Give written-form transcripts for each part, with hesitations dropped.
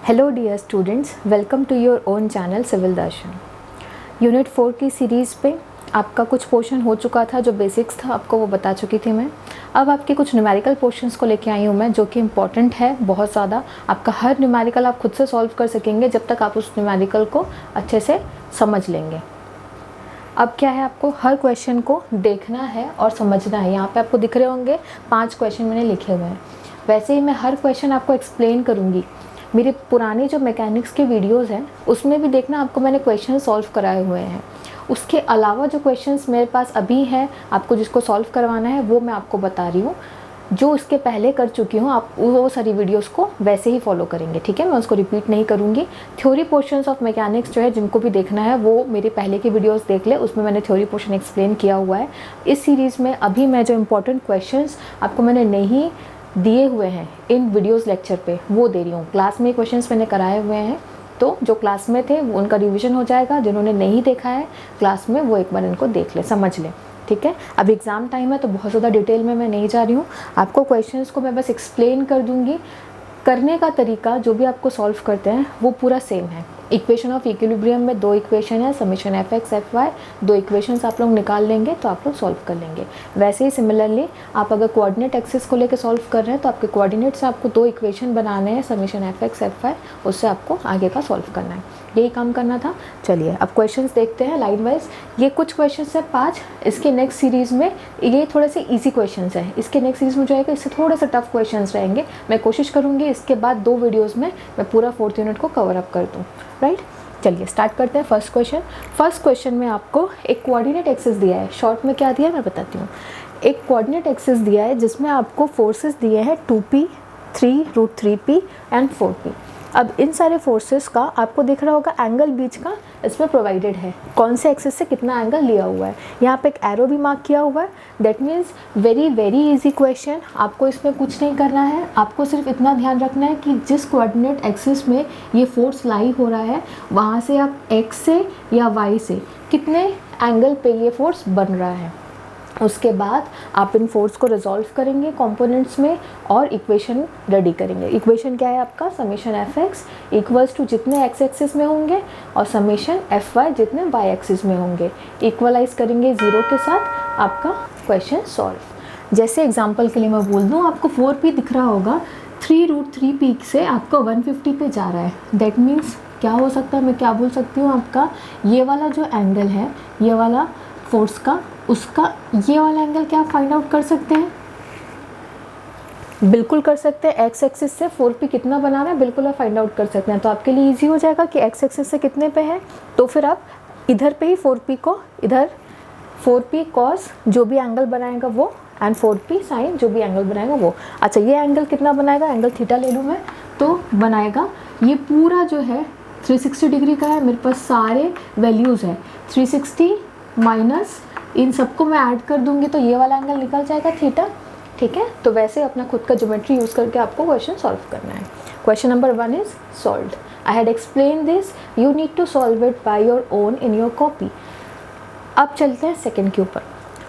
Hello dear students, welcome to your own channel civil Darshan. Unit 4 की series पे आपका कुछ पोर्शन हो चुका था, जो बेसिक्स था आपको वो बता चुकी थी मैं। अब आपके कुछ न्यूमेरिकल पोर्शंस को लेके आई हूँ मैं, जो कि इम्पॉर्टेंट है बहुत ज़्यादा। आपका हर न्यूमेरिकल आप खुद से सॉल्व कर सकेंगे जब तक आप उस न्यूमेरिकल को अच्छे से समझ लेंगे। अब क्या है, आपको हर क्वेश्चन को देखना है और समझना है। यहाँ पे आपको दिख रहे होंगे 5 क्वेश्चन मैंने लिखे हुए हैं। वैसे ही मैं हर क्वेश्चन आपको एक्सप्लेन करूँगी। मेरे पुराने जो मैकेनिक्स के वीडियोस हैं उसमें भी देखना, आपको मैंने क्वेश्चन सॉल्व कराए हुए हैं। उसके अलावा जो क्वेश्चंस मेरे पास अभी हैं, आपको जिसको सॉल्व करवाना है वो मैं आपको बता रही हूँ। जो इसके पहले कर चुकी हूँ आप वो सारी वीडियोस को वैसे ही फॉलो करेंगे, ठीक है। मैं उसको रिपीट नहीं करूँगी। थ्योरी पोर्शंस ऑफ मैकेनिक्स जो है, जिनको भी देखना है वो मेरे पहले की वीडियोस देख ले, उसमें मैंने थ्योरी पोर्शन एक्सप्लेन किया हुआ है। इस सीरीज़ में अभी मैं जो इंपॉर्टेंट क्वेश्चंस आपको मैंने नहीं दिए हुए हैं इन वीडियोस लेक्चर पे, वो दे रही हूँ। क्लास में क्वेश्चंस मैंने कराए हुए हैं, तो जो क्लास में थे उनका रिवीजन हो जाएगा। जिन्होंने नहीं देखा है क्लास में वो एक बार इनको देख ले, समझ ले, ठीक है। अब एग्ज़ाम टाइम है तो बहुत ज़्यादा डिटेल में मैं नहीं जा रही हूँ। आपको क्वेश्चंस को मैं बस एक्सप्लेन कर दूँगी। करने का तरीका जो भी आपको सॉल्व करते हैं वो पूरा सेम है। इक्वेशन ऑफ इक्विलिब्रियम में 2 इक्वेशन है, summation F X F Y, 2 equations आप लोग निकाल लेंगे तो आप लोग सॉल्व कर लेंगे। वैसे ही सिमिलरली आप अगर कोऑर्डिनेट एक्सिस को लेकर सॉल्व कर रहे हैं तो आपके कोऑर्डिनेट से आपको 2 इक्वेशन बनाने हैं, summation F X F Y, उससे आपको आगे का सॉल्व करना है। यही काम करना था। चलिए अब क्वेश्चंस देखते हैं लाइन वाइज। ये कुछ क्वेश्चंस है 5। इसके नेक्स्ट सीरीज़ में ये थोड़े से इजी क्वेश्चंस हैं। इसके नेक्स्ट सीरीज़ में जो है इससे थोड़े से टफ क्वेश्चंस रहेंगे। मैं कोशिश करूँगी इसके बाद 2 वीडियोज़ में मैं पूरा 4th यूनिट को कवर अप कर दूँ, राइट। चलिए स्टार्ट करते हैं। फर्स्ट क्वेश्चन में आपको एक कोऑर्डिनेट एक्सिस दिया है। शॉर्ट में क्या दिया है मैं बताती हूँ। एक कोऑर्डिनेट एक्सिस दिया है जिसमें आपको फोर्सेस दिए हैं 2p, 3√3p एंड 4p। अब इन सारे फोर्सेस का आपको दिख रहा होगा एंगल बीच का इसमें प्रोवाइडेड है, कौन से एक्सिस से कितना एंगल लिया हुआ है। यहाँ पे एक एरो भी मार्क किया हुआ है। That means very easy question. आपको इसमें कुछ नहीं करना है, आपको सिर्फ इतना ध्यान रखना है कि जिस कोऑर्डिनेट एक्सिस में ये फोर्स लाई हो रहा है वहाँ से आप एक्स से या वाई से कितने एंगल पे ये फोर्स बन रहा है। उसके बाद आप इन फोर्स को रिजॉल्व करेंगे कंपोनेंट्स में और इक्वेशन रेडी करेंगे। इक्वेशन क्या है आपका, summation F X equals to जितने एक्स एक्सिस में होंगे और समेशन एफ वाई जितने वाई एक्सिस में होंगे, इक्वलाइज करेंगे 0 के साथ। आपका क्वेश्चन सॉल्व। जैसे एग्जांपल के लिए मैं बोल दूँ, आपको 4p दिख रहा होगा, 3√3p से आपका 150 पे जा रहा है। दैट मीन्स क्या हो सकता है, मैं क्या बोल सकती हूँ, आपका ये वाला जो एंगल है, ये वाला फोर्स का, उसका ये वाला एंगल क्या फाइंड आउट कर सकते हैं, बिल्कुल कर सकते हैं। एक्स एक्सिस से 4p कितना बना रहा है बिल्कुल आप फाइंड आउट कर सकते हैं। तो आपके लिए इजी हो जाएगा कि एक्स एक्सिस से कितने पे है, तो फिर आप इधर पे ही 4p को, इधर 4p कॉस जो भी एंगल बनाएगा वो, एंड 4p साइन जो भी एंगल बनाएगा वो। अच्छा, ये एंगल कितना बनाएगा, एंगल थीटा ले लूँ मैं, तो बनाएगा ये पूरा जो है 360 डिग्री का है। मेरे पास सारे वैल्यूज़ है, 360 माइनस इन सबको मैं ऐड कर दूंगी तो ये वाला एंगल निकल जाएगा थीटा, ठीक है। तो वैसे अपना खुद का ज्योमेट्री यूज़ करके आपको क्वेश्चन सॉल्व करना है। Question number 1 is solved. I had explain this, you need to solve it by your own in your copy. अब चलते हैं सेकंड के ऊपर।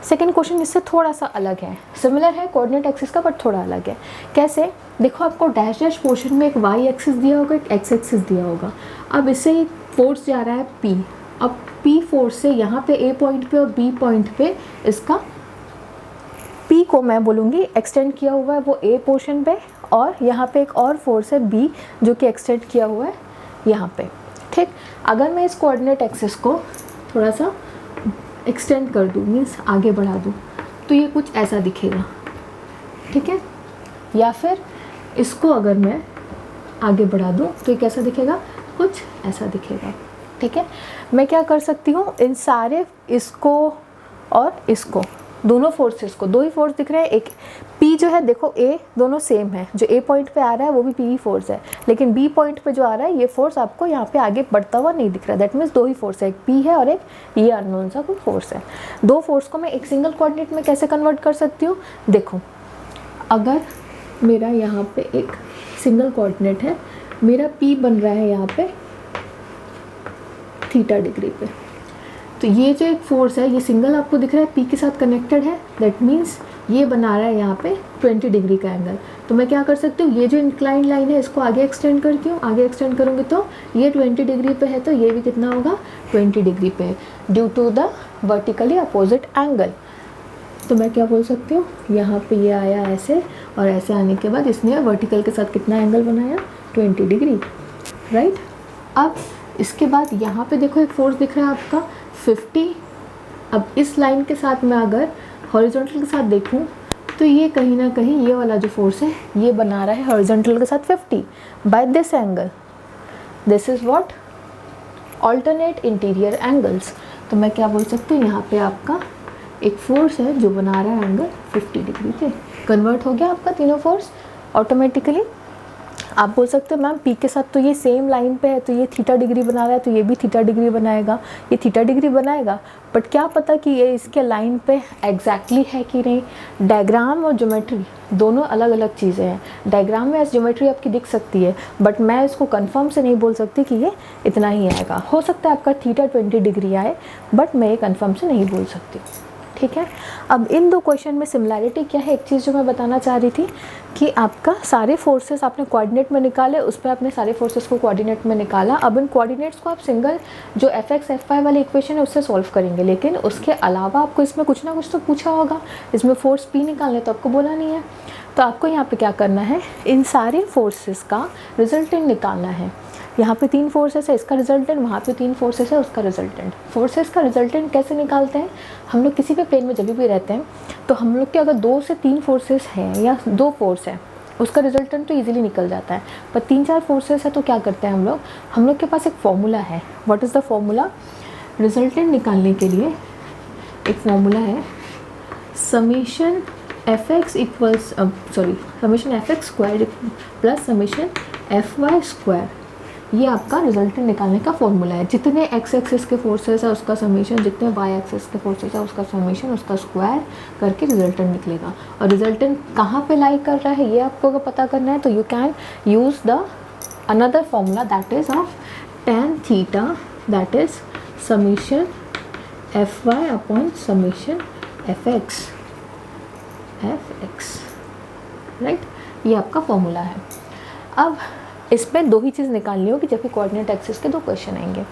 सेकंड क्वेश्चन इससे थोड़ा सा अलग है, सिमिलर है कोऑर्डिनेट एक्सिस का बट थोड़ा अलग है। कैसे, देखो आपको डैश डैश पोर्शन में एक वाई एक्सिस दिया होगा, एक एक्स एक्सिस दिया होगा। अब इससे फोर्स जा रहा है P। अब P फोर्स से यहाँ पे A पॉइंट पे और B पॉइंट पे इसका P को मैं बोलूँगी एक्सटेंड किया हुआ है वो A पोर्शन पे, और यहाँ पे एक और फोर्स है B जो कि एक्सटेंड किया हुआ है यहाँ पे, ठीक। अगर मैं इस कोऑर्डिनेट एक्सिस को थोड़ा सा एक्सटेंड कर दूँ, मीन्स आगे बढ़ा दूँ, तो ये कुछ ऐसा दिखेगा, ठीक है। या फिर इसको अगर मैं आगे बढ़ा दूँ तो ये कैसा दिखेगा, कुछ ऐसा दिखेगा, ठीक है। मैं क्या कर सकती हूँ, इन सारे इसको और इसको, दोनों फोर्सेस को, 2 ही फोर्स दिख रहे हैं। एक P जो है, देखो A दोनों सेम है, जो A पॉइंट पे आ रहा है वो भी P फोर्स है, लेकिन B पॉइंट पे जो आ रहा है ये फोर्स आपको यहाँ पे आगे बढ़ता हुआ नहीं दिख रहा है। दैट मीन्स 2 ही फोर्स है, एक P है और एक ये अननोन सा कोई फोर्स है। 2 फोर्स को मैं एक सिंगल कोऑर्डिनेट में कैसे कन्वर्ट कर सकती हूँ, देखो अगर मेरा यहाँ पे एक सिंगल कोऑर्डिनेट है, मेरा P बन रहा है यहाँ पे थीटा डिग्री पे, तो ये जो एक फोर्स है, ये सिंगल आपको दिख रहा है P के साथ कनेक्टेड है, दैट मीन्स ये बना रहा है यहाँ पे 20 डिग्री का एंगल। तो मैं क्या कर सकती हूँ, ये जो इंक्लाइन लाइन है इसको आगे एक्सटेंड करती हूँ, आगे एक्सटेंड करूँगी तो ये 20 डिग्री पे है, तो ये भी कितना होगा, 20 डिग्री पे है, due to the vertically opposite angle. तो मैं क्या बोल सकती हूँ, यहाँ पे ये आया ऐसे और ऐसे आने के बाद इसने वर्टिकल के साथ कितना एंगल बनाया, 20 डिग्री, राइट। अब इसके बाद यहाँ पे देखो एक फोर्स दिख रहा है आपका 50। अब इस लाइन के साथ मैं अगर हॉरिजॉन्टल के साथ देखूँ तो ये कहीं ना कहीं ये वाला जो फोर्स है ये बना रहा है हॉरिजॉन्टल के साथ 50 by this angle. This is what, alternate interior angles. तो मैं क्या बोल सकती हूँ, यहाँ पे आपका एक फोर्स है जो बना रहा है एंगल 50 डिग्री पे। कन्वर्ट हो गया आपका तीनों फोर्स ऑटोमेटिकली। आप बोल सकते हो मैम पी के साथ तो ये सेम लाइन पे है, तो ये थीटा डिग्री बना रहा है, तो ये भी थीटा डिग्री बनाएगा, ये थीटा डिग्री बनाएगा, बट क्या पता कि ये इसके लाइन पे एग्जैक्टली है कि नहीं। डायग्राम और ज्योमेट्री दोनों अलग अलग चीज़ें हैं। डायग्राम में ऐसी ज्योमेट्री आपकी दिख सकती है, बट मैं इसको कंफर्म से नहीं बोल सकती कि ये इतना ही आएगा। हो सकता है आपका थीटा 20 डिग्री आए, बट मैं ये कंफर्म से नहीं बोल सकती, ठीक है। अब इन दो क्वेश्चन में सिमिलैरिटी क्या है, एक चीज़ जो मैं बताना चाह रही थी कि आपका सारे फोर्सेस आपने कोऑर्डिनेट में निकाले, उस पर आपने सारे फोर्सेस को कोऑर्डिनेट में निकाला। अब इन कोऑर्डिनेट्स को आप सिंगल जो fx fy वाली इक्वेशन है उससे सॉल्व करेंगे, लेकिन उसके अलावा आपको इसमें कुछ ना कुछ तो पूछा होगा। इसमें फोर्स p निकालने तो आपको बोला नहीं है, तो आपको यहाँ पे क्या करना है, इन सारे फोर्सेस का रिजल्टेंट निकालना है। यहाँ पे 3 फोर्सेस है, इसका रिजल्टेंट, वहाँ पे 3 फोर्सेस है, उसका रिजल्टेंट। फोर्सेस का रिजल्टेंट कैसे निकालते हैं, हम लोग किसी भी प्लेन में जब भी रहते हैं तो हम लोग के अगर 2 से 3 फोर्सेस हैं या 2 फोर्स है, उसका रिजल्टेंट तो इजीली निकल जाता है। पर 3-4 फोर्सेस है तो क्या करते हैं हम लोग के पास एक फॉर्मूला है। What is the formula, resultant निकालने के लिए एक फॉर्मूला है, summation fx equals summation fx square plus summation fy square. ये आपका रिजल्टेंट निकालने का फॉर्मूला है। जितने एक्स एक्सिस के फोर्सेस है उसका समीशन, जितने वाई एक्सिस के फोर्सेस है उसका समीशन, उसका स्क्वायर करके रिजल्टेंट निकलेगा। और रिजल्टेंट कहाँ पे लाई कर रहा है ये आपको अगर पता करना है तो you can use the another formula that is of tan theta, that is summation fy upon summation fx, right. ये आपका फॉर्मूला है। अब इसमें 2 ही चीज़ निकालनी होगी जबकि कोऑर्डिनेट एक्सिस के 2 क्वेश्चन आएंगे।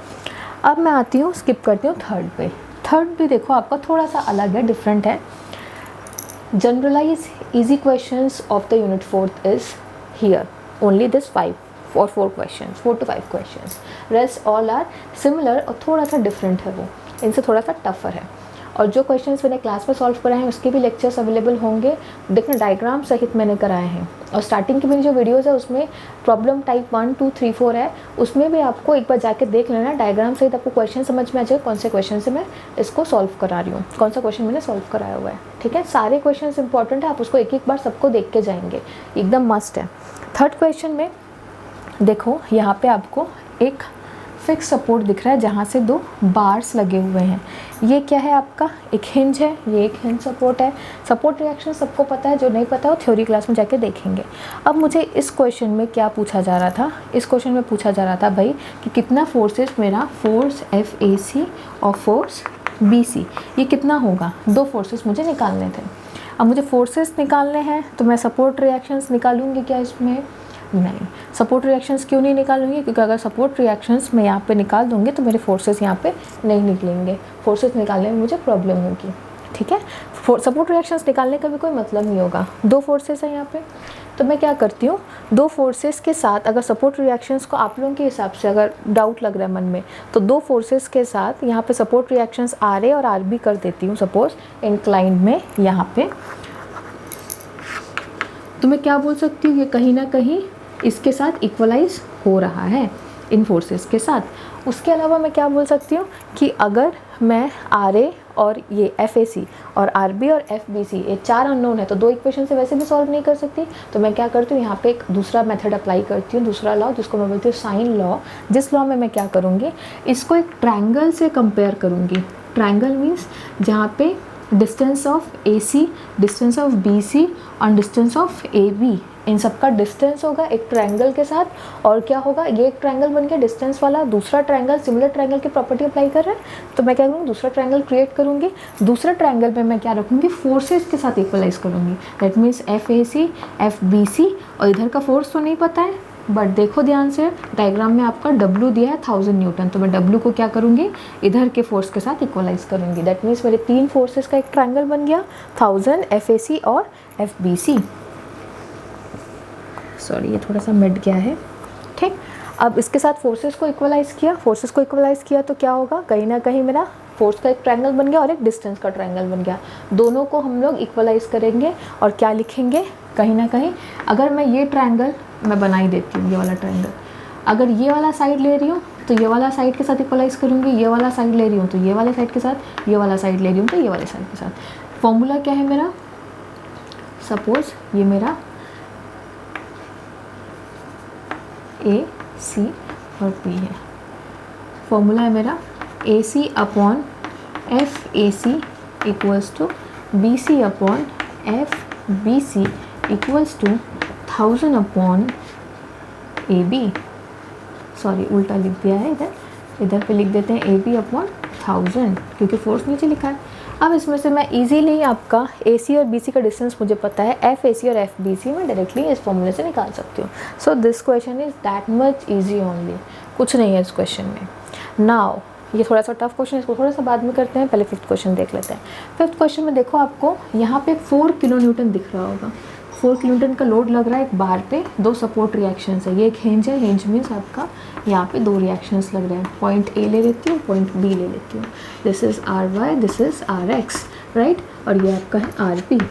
अब मैं आती हूँ, स्किप करती हूँ थर्ड पे। थर्ड भी देखो आपका थोड़ा सा अलग है, डिफरेंट है। Generalise easy questions of the unit 4th is here, only this 5 or 4 questions, 4 to 5 questions, rest all are similar और थोड़ा सा डिफरेंट है, वो इनसे थोड़ा सा टफर है। और जो क्वेश्चंस मैंने क्लास में सॉल्व कराए हैं उसके भी लेक्चर्स अवेलेबल होंगे, देखना डायग्राम सहित मैंने कराए हैं। और स्टार्टिंग की मेरी जो वीडियोस है उसमें प्रॉब्लम टाइप 1, 2, 3, 4 है, उसमें भी आपको एक बार जाके देख लेना, डायग्राम सहित आपको क्वेश्चन समझ में आ जाए कौन से क्वेश्चन से मैं इसको सॉल्व करा रही हूँ, कौन सा क्वेश्चन मैंने सॉल्व कराया हुआ है, ठीक है। सारे क्वेश्चन इंपॉर्टेंट है, आप उसको एक बार सबको देख के जाएंगे, एकदम मस्ट है। थर्ड क्वेश्चन में देखो यहाँ पे आपको एक फिक्स सपोर्ट दिख रहा है जहाँ से 2 बार्स लगे हुए हैं। ये क्या है आपका, एक हिंज है, ये एक हिंज सपोर्ट है। सपोर्ट रिएक्शन सबको पता है, जो नहीं पता वो थ्योरी क्लास में जाके देखेंगे। अब मुझे इस क्वेश्चन में क्या पूछा जा रहा था, इस क्वेश्चन में पूछा जा रहा था भाई कि कितना फोर्सेस, मेरा फोर्स FAC और फोर्स BC, ये कितना होगा, 2 फोर्सेस मुझे निकालने थे। अब मुझे फोर्सेस निकालने हैं तो मैं सपोर्ट रिएक्शंस निकालूंगी क्या इसमें, नहीं। सपोर्ट रिएक्शंस क्यों नहीं निकालूंगी, क्योंकि अगर सपोर्ट रिएक्शंस मैं यहाँ पे निकाल दूंगी तो मेरे फोर्सेस यहाँ पे नहीं निकलेंगे, फोर्सेस निकालने में मुझे प्रॉब्लम होगी, ठीक है। सपोर्ट रिएक्शंस निकालने का भी कोई मतलब नहीं होगा, 2 फोर्सेस हैं यहाँ पे। तो मैं क्या करती हूँ, 2 फोर्सेस के साथ अगर सपोर्ट रिएक्शंस को आप लोगों के हिसाब से अगर डाउट लग रहा है मन में, तो 2 फोर्सेस के साथ यहाँ पे सपोर्ट रिएक्शंस RA और RB कर देती हूँ सपोज इंक्लाइन में यहाँ पे। तो मैं क्या बोल सकती हूँ, ये कहीं ना कहीं इसके साथ इक्वलाइज हो रहा है इन फोर्सेस के साथ। उसके अलावा मैं क्या बोल सकती हूँ कि अगर मैं RA और ये FAC और RB और FBC ये 4 अननोन है तो 2 इक्वेशन से वैसे भी सॉल्व नहीं कर सकती, तो मैं क्या करती हूँ यहाँ पे एक दूसरा मेथड अप्लाई करती हूँ, दूसरा लॉ जिसको मैं बोलती हूँ साइन लॉ। जिस लॉ में मैं क्या करूँगी, इसको एक ट्रायंगल से कंपेयर करूँगी। ट्रायंगल मीन्स जहाँ पे distance of AC, distance of BC और डिस्टेंस ऑफ AB इन सब का डिस्टेंस होगा एक ट्रायंगल के साथ, और क्या होगा, ये एक ट्रायंगल बन गया डिस्टेंस वाला, दूसरा ट्रायंगल सिमिलर ट्रायंगल की प्रॉपर्टी अप्लाई कर रहा है, तो मैं क्या करूँगी, दूसरा ट्रायंगल क्रिएट करूँगी, दूसरा ट्रायंगल में मैं क्या रखूँगी, फोर्सेस के साथ इक्वलाइज करूँगी। दैट मीन्स FAC FBC, और इधर का फोर्स तो नहीं पता है, बट देखो ध्यान से डायग्राम में आपका W दिया है 1000 न्यूटन, तो मैं W को क्या करूँगी, इधर के फोर्स के साथ इक्वलाइज करूँगी। दैट मीन्स मेरे 3 फोर्सेस का एक ट्रायंगल बन गया, 1000 FAC और FBC। सॉरी ये थोड़ा सा मिट गया है, ठीक। अब इसके साथ फोर्सेस को इक्वलाइज किया, तो क्या होगा, कहीं ना कहीं मेरा फोर्स का एक ट्रायंगल बन गया और एक डिस्टेंस का ट्रायंगल बन गया। दोनों को हम लोग इक्वलाइज करेंगे और क्या लिखेंगे, कहीं ना कहीं अगर मैं ये ट्रायंगल मैं बना ही देती हूँ, ये वाला ट्रायंगल, अगर ये वाला साइड ले रही हूँ तो ये वाला साइड के साथ इक्वलाइज करूँगी, ये वाला साइड ले रही हूँ तो ये वाले साइड के साथ, ये वाला साइड ले रही हूँ तो ये वाले साइड के साथ। फॉर्मूला क्या है मेरा, सपोज ये मेरा AC और P है, फॉर्मूला है मेरा AC upon FAC equals to BC upon FBC equals to 1000 upon AB। Sorry उल्टा लिख दिया है, इधर पे लिख देते हैं AB अपॉन 1000, क्योंकि फोर्स नीचे लिखा है। अब इसमें से मैं इजीली आपका AC और BC का डिस्टेंस मुझे पता है, FAC और FBC मैं डायरेक्टली इस फॉर्मूले से निकाल सकती हूँ। So this question is that much easy only, कुछ नहीं है इस क्वेश्चन में। नाउ ये थोड़ा सा टफ क्वेश्चन है, इसको थोड़ा सा बाद में करते हैं, पहले 5th क्वेश्चन देख लेते हैं। 5th क्वेश्चन में देखो आपको यहाँ पे 4 किलो न्यूटन दिख रहा होगा, 4 किलो न्यूटन का लोड लग रहा है एक बार पे, 2 सपोर्ट रिएक्शंस है, ये एक हिंज है, हिंज मीन्स आपका यहाँ पे 2 रिएक्शंस लग रहे हैं। पॉइंट A ले लेती हूँ, पॉइंट B ले लेती हूँ, this is RY, this is RX, right, और ये आपका है RP।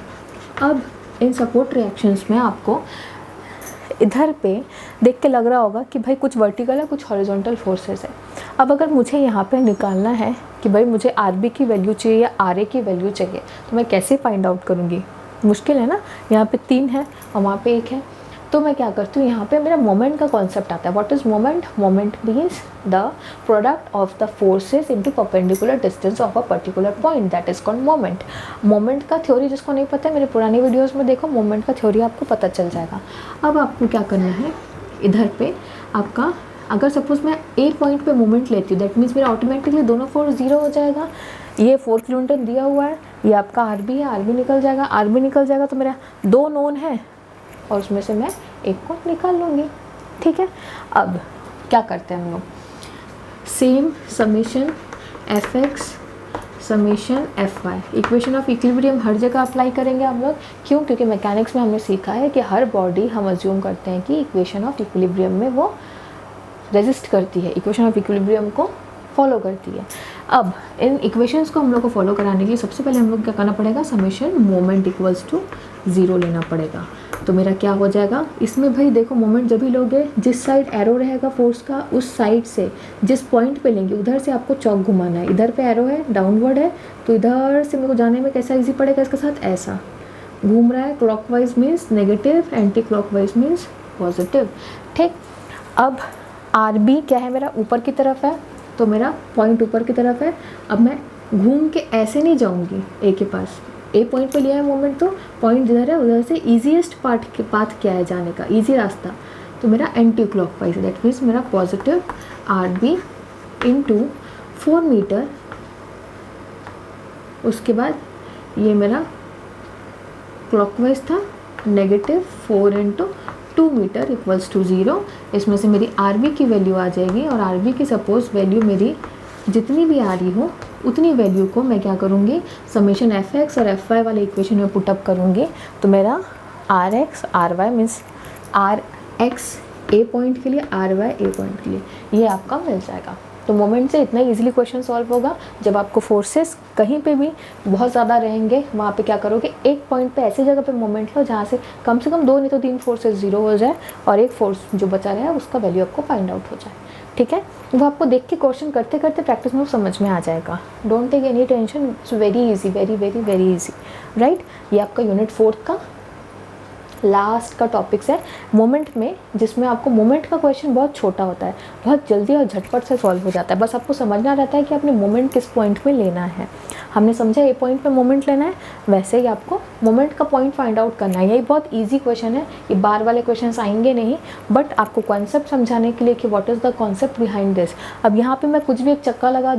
अब इन सपोर्ट रिएक्शंस में आपको इधर पे देख के लग रहा होगा कि भाई कुछ वर्टिकल है, कुछ हॉरिजॉन्टल फोर्सेस है। अब अगर मुझे यहाँ पे निकालना है कि भाई मुझे RB की वैल्यू चाहिए या RA की वैल्यू चाहिए, तो मैं कैसे फाइंड आउट करूँगी, मुश्किल है ना, यहाँ पे 3 है और वहाँ पे 1 है। तो मैं क्या करती हूँ, यहाँ पे मेरा मोमेंट का कॉन्सेप्ट आता है। What is moment, moment means the product of the forces into perpendicular distance of a particular point, that is called moment. Moment का थ्योरी जिसको नहीं पता है मेरे पुरानी वीडियोस में देखो, मोमेंट का थ्योरी आपको पता चल जाएगा। अब आपको क्या करना है, इधर पे आपका अगर सपोज मैं A पॉइंट पे मोमेंट लेती हूँ, दैट मीन्स मेरा ऑटोमेटिकली दोनों फोर्स 0 हो जाएगा। ये 4 किलो न्यूटन दिया हुआ है, ये आपका RB है, RB निकल जाएगा, RB निकल जाएगा तो मेरा 2 नोन है और उसमें से मैं एक को निकाल लूँगी, ठीक है। अब क्या करते हैं हम लोग, same summation FX summation FY, equation of equilibrium हर जगह अप्लाई करेंगे हम लोग। क्यों, क्योंकि मैकेनिक्स में हमने सीखा है कि हर बॉडी हम अज्यूम करते हैं कि इक्वेशन ऑफ इक्विलिब्रियम में वो रेजिस्ट करती है, इक्वेशन ऑफ इक्विलिब्रियम को फॉलो करती है। अब इन इक्वेशंस को हम लोग को फॉलो कराने के लिए सबसे पहले हम लोग क्या करना पड़ेगा, समेशन मोमेंट इक्वल्स टू 0 लेना पड़ेगा। तो मेरा क्या हो जाएगा, इसमें भाई देखो मोमेंट जब भी लोगे, जिस साइड एरो रहेगा फोर्स का उस साइड से जिस पॉइंट पे लेंगे उधर से आपको चौक घुमाना है। इधर पे एरो है, डाउनवर्ड है, तो इधर से मेरे को जाने में कैसा ईजी पड़ेगा, इसके साथ ऐसा घूम रहा है, clockwise means negative, anti clockwise means positive, ठीक। अब RB क्या है मेरा, ऊपर की तरफ है, तो मेरा पॉइंट ऊपर की तरफ है। अब मैं घूम के ऐसे नहीं जाऊंगी A के पास, A पॉइंट पे लिया है मोमेंट, तो पॉइंट जिधर है उधर से ईजीएस्ट पाथ क्या है जाने का, ईजी रास्ता, तो मेरा एंटी क्लॉकवाइज, दैट मीन्स मेरा पॉजिटिव RB इंटू 4 मीटर, उसके बाद ये मेरा क्लॉकवाइज था, negative 4 into 2 metre equals to 0। इसमें से मेरी RB की वैल्यू आ जाएगी और RB की सपोज वैल्यू मेरी जितनी भी आ रही हो उतनी वैल्यू को मैं क्या करूँगी, समेशन FX और FY वाले इक्वेशन में पुटअप करूँगी। तो मेरा RX RY means RX A point के लिए, RY A पॉइंट के लिए, ये आपका मिल जाएगा। तो मोमेंट से इतना इजीली क्वेश्चन सॉल्व होगा। जब आपको फोर्सेस कहीं पे भी बहुत ज़्यादा रहेंगे, वहाँ पे क्या करोगे, एक पॉइंट पे ऐसी जगह पे मोमेंट लो जहाँ से कम 2 नहीं तो 3 फोर्सेस 0 हो जाए और एक फोर्स जो बचा रहा है उसका वैल्यू आपको फाइंड आउट हो जाए, ठीक है। वो आपको देख के क्वेश्चन करते करते प्रैक्टिस में समझ में आ जाएगा। Don't take any tension, it's very easy, very very very easy, right. ये आपका यूनिट 4 का लास्ट का टॉपिक्स है मोमेंट में, जिसमें आपको मोमेंट का क्वेश्चन बहुत छोटा होता है, बहुत जल्दी और झटपट से सॉल्व हो जाता है। बस आपको समझना रहता है कि आपने मोमेंट किस पॉइंट में लेना है। हमने समझा ए पॉइंट पे मोमेंट लेना है, वैसे ही आपको मोमेंट का पॉइंट फाइंड आउट करना है। यही बहुत इजी क्वेश्चन है, ये बार वाले क्वेश्चन आएंगे नहीं, बट आपको कॉन्सेप्ट समझाने के लिए कि what is the concept behind this. अब यहाँ पे मैं कुछ भी एक चक्का लगा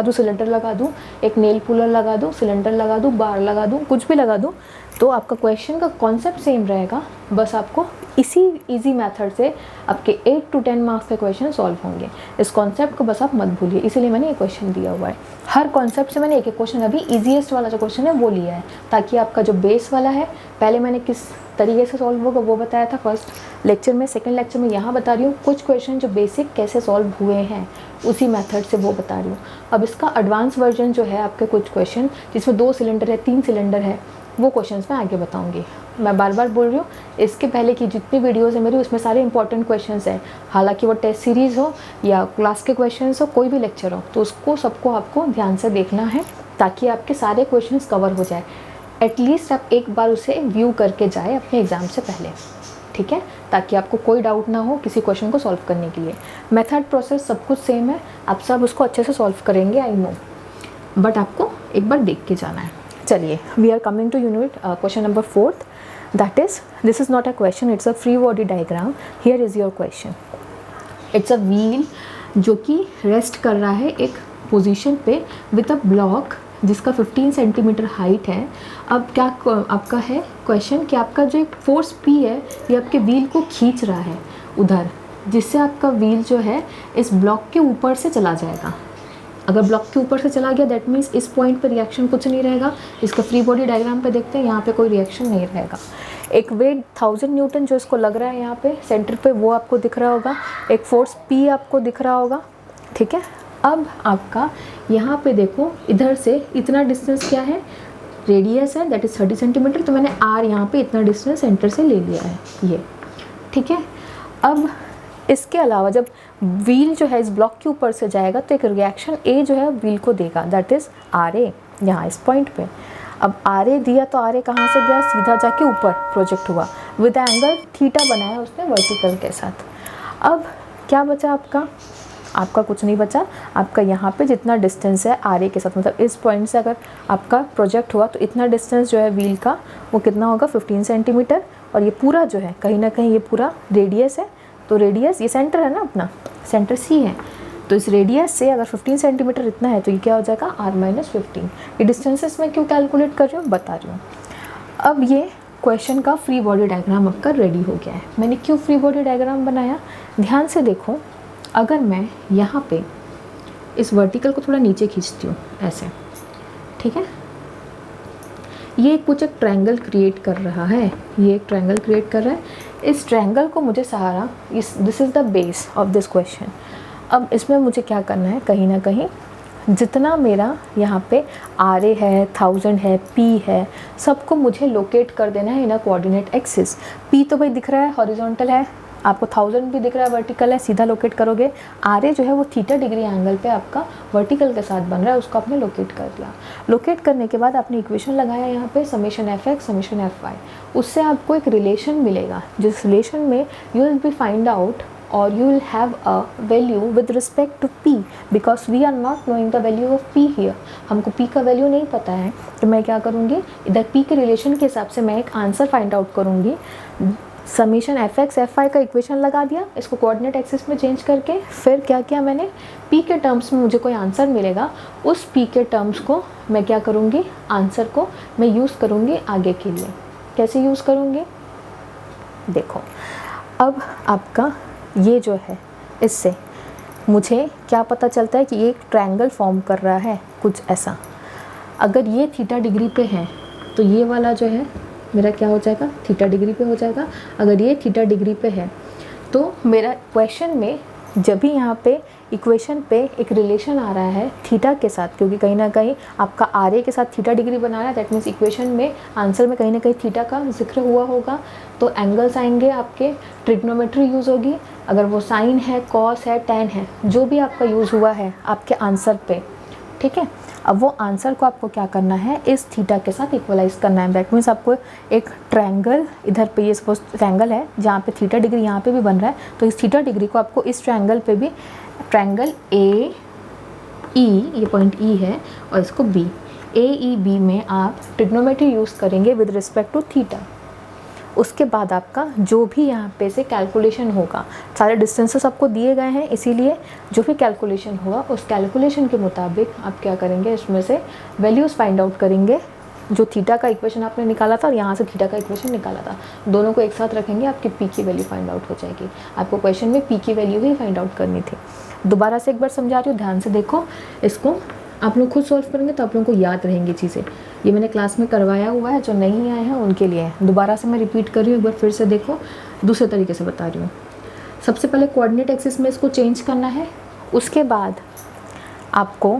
दूँ, सिलेंडर लगा दूँ, एक नेल पुलर लगा दूँ, सिलेंडर लगा दूँ, बार लगा दूँ, कुछ भी लगा दूँ, तो आपका क्वेश्चन का कॉन्सेप्ट सेम रहेगा। बस आपको इसी इजी मेथड से आपके 8 to 10 मार्क्स के क्वेश्चन सॉल्व होंगे। इस कॉन्सेप्ट को बस आप मत भूलिए, इसीलिए मैंने ये क्वेश्चन दिया हुआ है। हर कॉन्सेप्ट से मैंने एक एक क्वेश्चन, अभी ईजीएस्ट वाला जो क्वेश्चन है वो लिया है, ताकि आपका जो बेस वाला है, पहले मैंने किस तरीके से सॉल्व होगा वो बताया था फर्स्ट लेक्चर में, सेकंड लेक्चर में यहाँ बता रही हूँ कुछ क्वेश्चन जो बेसिक कैसे सॉल्व हुए हैं उसी मेथड से वो बता रही हूँ। अब इसका एडवांस वर्जन जो है आपके कुछ क्वेश्चन जिसमें 2 सिलेंडर है, 3 सिलेंडर है, वो क्वेश्चंस मैं आगे बताऊंगी। मैं बार बार बोल रही हूँ, इसके पहले की जितनी वीडियोस है मेरी उसमें सारे इंपॉर्टेंट क्वेश्चंस हैं, हालांकि वो टेस्ट सीरीज़ हो या क्लास के क्वेश्चंस हो, कोई भी लेक्चर हो, तो उसको सबको आपको ध्यान से देखना है ताकि आपके सारे क्वेश्चंस कवर हो जाए। एटलीस्ट आप एक बार उसे व्यू करके जाए अपने एग्ज़ाम से पहले, ठीक है, ताकि आपको कोई डाउट ना हो किसी क्वेश्चन को सॉल्व करने के लिए। मेथड प्रोसेस सब कुछ सेम है, आप सब उसको अच्छे से सॉल्व करेंगे, आई नो, बट आपको एक बार देख के जाना है। चलिए, we are coming to unit question number 4th, that is, this is not a question, it's a free body diagram. Here is your question. It's a wheel जो कि रेस्ट कर रहा है एक पोजीशन पे विद अ ब्लॉक जिसका 15 centimetre height है। अब क्या आपका है क्वेश्चन कि आपका जो एक फोर्स P है ये आपके व्हील को खींच रहा है उधर, जिससे आपका व्हील जो है इस ब्लॉक के ऊपर से चला जाएगा। अगर ब्लॉक के ऊपर से चला गया दैट मीन्स इस पॉइंट पर रिएक्शन कुछ नहीं रहेगा। इसका फ्री बॉडी डायग्राम पे देखते हैं, यहाँ पे कोई रिएक्शन नहीं रहेगा। एक वेट 1000 न्यूटन जो इसको लग रहा है यहाँ पे सेंटर पे, वो आपको दिख रहा होगा। एक फोर्स P आपको दिख रहा होगा, ठीक है। अब आपका यहाँ पे देखो, इधर से इतना डिस्टेंस क्या है, रेडियस है, दैट इज़ 30 सेंटीमीटर। तो मैंने R यहाँ पे इतना डिस्टेंस सेंटर से ले लिया है ये, ठीक है। अब इसके अलावा जब व्हील जो है इस ब्लॉक के ऊपर से जाएगा तो एक रिएक्शन A जो है व्हील को देगा, दैट इज़ RA, यहाँ इस पॉइंट पे। अब RA दिया तो RA कहाँ से गया, सीधा जाके ऊपर प्रोजेक्ट हुआ विद एंगल थीटा बनाया उसने वर्टिकल के साथ। अब क्या बचा आपका कुछ नहीं बचा। आपका यहाँ पे जितना डिस्टेंस है RA के साथ, मतलब इस पॉइंट से अगर आपका प्रोजेक्ट हुआ तो इतना डिस्टेंस जो है व्हील का वो कितना होगा, 15 सेंटीमीटर। और ये पूरा जो है कहीं ना कहीं ये पूरा रेडियस है, तो रेडियस ये सेंटर है ना, अपना सेंटर C है, तो इस रेडियस से अगर 15 सेंटीमीटर इतना है तो ये क्या हो जाएगा, R-15। ये डिस्टेंसेस मैं क्यों कैलकुलेट कर रही हूँ बता रही हूँ। अब ये क्वेश्चन का फ्री बॉडी डायग्राम आपका रेडी हो गया है। मैंने क्यों फ्री बॉडी डायग्राम बनाया, ध्यान से देखो। अगर मैं यहाँ पे इस वर्टिकल को थोड़ा नीचे खींचती हूँ ऐसे, ठीक है, ये कुछ एक ट्रायंगल क्रिएट कर रहा है, ये एक ट्रायंगल क्रिएट कर रहा है। इस ट्रायंगल को मुझे सहारा, this is the base of this question. अब इसमें मुझे क्या करना है, कहीं ना कहीं जितना मेरा यहाँ पे RA है, 1000 है, P है, सबको मुझे लोकेट कर देना है इन अ कोऑर्डिनेट एक्सिस। P तो भाई दिख रहा है हॉरिजॉन्टल है, आपको 1000 भी दिख रहा है वर्टिकल है, सीधा लोकेट करोगे। RA जो है वो थीटा डिग्री एंगल पे आपका वर्टिकल के साथ बन रहा है, उसको आपने लोकेट कर दिया। लोकेट करने के बाद आपने इक्वेशन लगाया यहाँ पे समेशन fx समेशन fy, उससे आपको एक रिलेशन मिलेगा, जिस रिलेशन में you will be find out or you will have a value with respect to P because we are not knowing the value of P here। हमको P का value नहीं पता है, तो मैं क्या करूँगी, इधर P के रिलेशन के हिसाब से मैं एक आंसर फाइंड आउट करूँगी। समीशन fx fy का इक्वेशन लगा दिया, इसको कोऑर्डिनेट एक्सिस में चेंज करके, फिर क्या किया मैंने, P के टर्म्स में मुझे कोई आंसर मिलेगा, उस P के टर्म्स को मैं क्या करूँगी, आंसर को मैं यूज़ करूँगी आगे के लिए। कैसे यूज़ करूँगी, देखो। अब आपका ये जो है, इससे मुझे क्या पता चलता है कि ये एक ट्रायंगल फॉर्म कर रहा है कुछ ऐसा। अगर ये थीटा डिग्री पे है तो ये वाला जो है मेरा क्या हो जाएगा, थीटा डिग्री पे हो जाएगा। अगर ये थीटा डिग्री पे है तो मेरा क्वेश्चन में जब भी यहाँ पे इक्वेशन पे एक रिलेशन आ रहा है थीटा के साथ, क्योंकि कहीं ना कहीं आपका RA के साथ थीटा डिग्री बना रहा है, दैट मीन्स इक्वेशन में आंसर में कहीं ना कहीं थीटा का जिक्र हुआ होगा, तो एंगल्स आएंगे आपके, ट्रिग्नोमेट्री यूज़ होगी। अगर वो साइन है, कॉस है, टैन है, जो भी आपका यूज़ हुआ है आपके आंसर पे, ठीक है। अब वो आंसर को आपको क्या करना है, इस थीटा के साथ इक्वलाइज करना है। दैट मीन्स आपको एक ट्रायंगल, इधर पे ये सपोज ट्रायंगल है जहाँ पे थीटा डिग्री यहाँ पे भी बन रहा है, तो इस थीटा डिग्री को आपको इस ट्रायंगल पे भी, ट्रायंगल ई, ये पॉइंट ई है, और इसको बी, ए ई बी में आप ट्रिग्नोमेट्री यूज़ करेंगे विद रिस्पेक्ट टू थीटा। उसके बाद आपका जो भी यहाँ पे से कैलकुलेशन होगा, सारे डिस्टेंसेस आपको दिए गए हैं, इसीलिए जो भी कैलकुलेशन होगा उस कैलकुलेशन के मुताबिक आप क्या करेंगे, इसमें से वैल्यूज़ फाइंड आउट करेंगे। जो थीटा का इक्वेशन आपने निकाला था और यहाँ से थीटा का इक्वेशन निकाला था, दोनों को एक साथ रखेंगे, आपकी पी की वैल्यू फाइंड आउट हो जाएगी। आपको क्वेश्चन में पी की वैल्यू ही फाइंड आउट करनी थी। दोबारा से एक बार समझा रही हूँ, ध्यान से देखो, इसको आप लोग खुद सॉल्व करेंगे तो आप लोगों को याद रहेंगी चीज़ें। ये मैंने क्लास में करवाया हुआ है, जो नहीं आए हैं उनके लिए दोबारा से मैं रिपीट कर रही हूँ, एक बार फिर से देखो, दूसरे तरीके से बता रही हूँ। सबसे पहले कोऑर्डिनेट एक्सिस में इसको चेंज करना है, उसके बाद आपको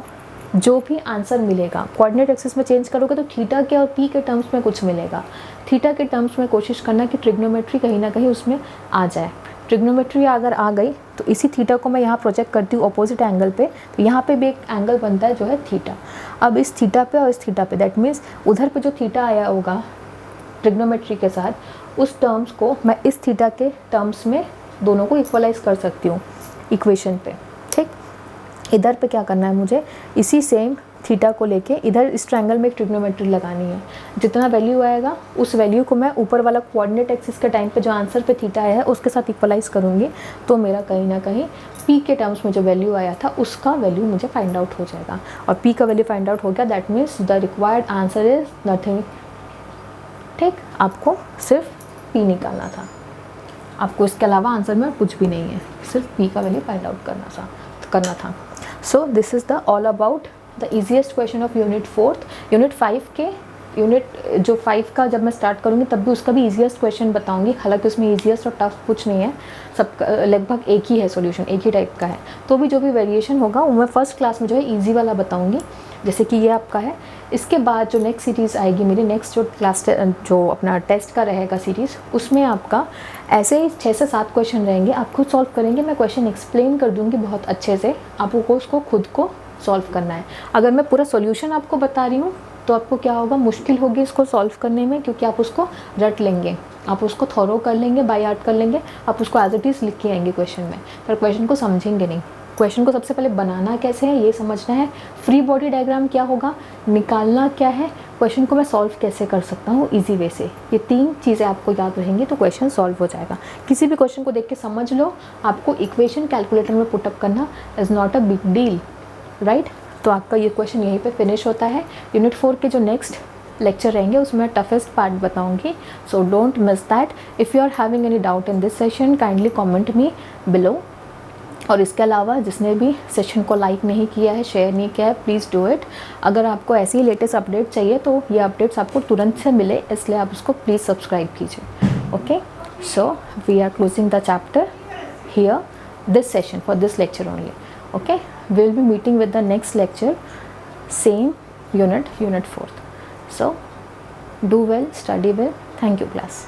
जो भी आंसर मिलेगा कोऑर्डिनेट एक्सिस में चेंज करोगे तो थीटा के और पी के टर्म्स में कुछ मिलेगा। थीटा के टर्म्स में कोशिश करना कि ट्रिग्नोमेट्री कहीं ना कहीं उसमें आ जाए। ट्रिग्नोमेट्री अगर आ गई तो इसी थीटा को मैं यहाँ प्रोजेक्ट करती हूँ अपोजिट एंगल पे, तो यहाँ पे भी एक एंगल बनता है जो है थीटा। अब इस थीटा पे और इस थीटा पे, दैट मीन्स उधर पे जो थीटा आया होगा ट्रिग्नोमेट्री के साथ, उस टर्म्स को मैं इस थीटा के टर्म्स में दोनों को इक्वलाइज कर सकती हूँ इक्वेशन पे। ठीक, इधर पे क्या करना है मुझे, इसी सेम थीटा को लेके इधर इस ट्रायंगल में एक ट्रिग्नोमेट्री लगानी है। जितना वैल्यू आएगा उस वैल्यू को मैं ऊपर वाला कोऑर्डिनेट एक्सिस के टाइम पे जो आंसर पे थीटा आया है उसके साथ इक्वलाइज करूँगी, तो मेरा कहीं ना कहीं पी के टर्म्स में जो वैल्यू आया था उसका वैल्यू मुझे फाइंड आउट हो जाएगा। और पी का वैल्यू फाइंड आउट हो गया, that means the required answer is nothing. ठीक, आपको सिर्फ पी निकालना था, आपको इसके अलावा आंसर में कुछ भी नहीं है, सिर्फ पी का वैल्यू फाइंड आउट करना था। So this is the all about the easiest question of unit 4। Unit 5 के जो 5 का जब मैं स्टार्ट करूँगी तब भी उसका भी ईजीएस्ट क्वेश्चन बताऊँगी। हालांकि उसमें ईजीएस्ट और टफ कुछ नहीं है, सब लगभग एक ही है, सॉल्यूशन एक ही टाइप का है। तो भी जो भी वेरिएशन होगा वो मैं फर्स्ट क्लास में जो है ईजी वाला बताऊँगी, जैसे कि ये आपका है। इसके बाद जो नेक्स्ट सीरीज़ आएगी मेरी, नेक्स्ट जो क्लास जो अपना टेस्ट का रहेगा सीरीज़, उसमें आपका ऐसे ही 6 से 7 क्वेश्चन रहेंगे, आप खुद सॉल्व करेंगे। मैं क्वेश्चन एक्सप्लेन कर दूँगी बहुत अच्छे से, आपको उसको खुद को सॉल्व करना है। अगर मैं पूरा सॉल्यूशन आपको बता रही हूँ तो आपको क्या होगा, मुश्किल होगी इसको सॉल्व करने में, क्योंकि आप उसको रट लेंगे, आप उसको थॉरो कर लेंगे, बाय हार्ट कर लेंगे, आप उसको एज इट इज़ लिख के आएंगे क्वेश्चन में, पर क्वेश्चन को समझेंगे नहीं। क्वेश्चन को सबसे पहले बनाना कैसे है ये समझना है, फ्री बॉडी डायग्राम क्या होगा, निकालना क्या है, क्वेश्चन को मैं सॉल्व कैसे कर सकता हूँ ईजी वे से, ये 3 चीज़ें आपको याद रहेंगी तो क्वेश्चन सॉल्व हो जाएगा। किसी भी क्वेश्चन को देख के समझ लो, आपको इक्वेशन कैलकुलेटर में पुटअप करना is not a big deal, right. तो आपका ये क्वेश्चन यहीं पे फिनिश होता है। यूनिट 4 के जो नेक्स्ट लेक्चर रहेंगे उसमें टफेस्ट पार्ट बताऊंगी, so don't miss that. If you are having any doubt in this session kindly comment me below. और इसके अलावा जिसने भी सेशन को लाइक नहीं किया है, शेयर नहीं किया है, प्लीज़ डू इट। अगर आपको ऐसी ही लेटेस्ट अपडेट चाहिए तो ये अपडेट्स आपको तुरंत से मिले, इसलिए आप उसको प्लीज़ सब्सक्राइब कीजिए। Okay, so we are closing the chapter here, this session for this lecture only. Okay, we will be meeting with the next lecture, same unit 4th. So do well, study well. Thank you class.